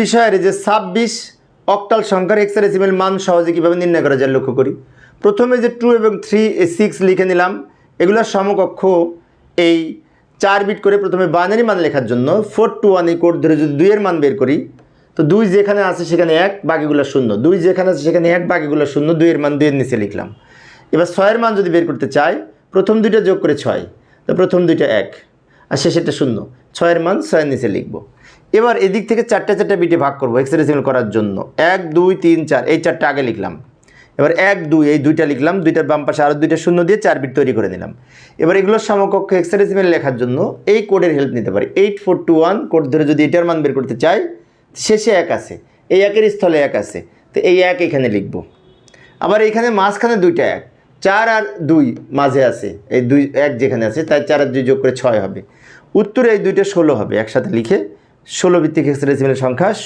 বিষয়ের যে 26 অক্টাল সংখ্যার হেক্সাডেসিমাল মান সহজে কীভাবে নির্ণয় করা যায় লক্ষ্য করি। প্রথমে যে 2 এবং 3 6 লিখে নিলাম, এগুলোর সমকক্ষ এই 4 বিট করে প্রথমে বাইনারি মান লেখার জন্য 4 to 1 এই কোড ধরে যদি 2 এর মান বের করি, তো 2 যেখানে আছে সেখানে 1, বাকিগুলো 0, 2 যেখানে আছে সেখানে 1, বাকিগুলো 0, 2 এর মান 2 এর নিচে লিখলাম। এবার 6 এর মান যদি বের করতে চাই, প্রথম দুইটা যোগ করে 6, তো প্রথম দুইটা 1 আর শেষেরটা 0, 6 এর মান 6 এর নিচে লিখব। এবার এদিক থেকে 4টা বিটে ভাগ করবো হেক্সাডেসিমাল করার জন্য। 1 2 3 4 এই 4টা আগে লিখলাম। এবার 1 2 এই 2টা লিখলাম, 2টার বাম পাশে আরও 2টা 0 দিয়ে 4 বিট তৈরি করে নিলাম। এবার এগুলোর সমকক্ষ হেক্সাডেসিমাল লেখার জন্য এই কোডের হেল্প নিতে পারি। 8421 কোড ধরে যদি এটার মান বের করতে চাই, শেষে 1 আছে, এই 1-এর স্থলে 1 আছে, তো এই 1 এখানে লিখব। আবার এইখানে মাঝখানে 2টা 1, 4 আর 2 মাঝে আছে, এই 2 1 যেখানে আছে তাই 4 আর 2 যোগ করে 6 হবে। উত্তরে এই 2টা 16 হবে। একসাথে লিখে 16 ভিত্তিক হেক্সাডেসিমাল সংখ্যা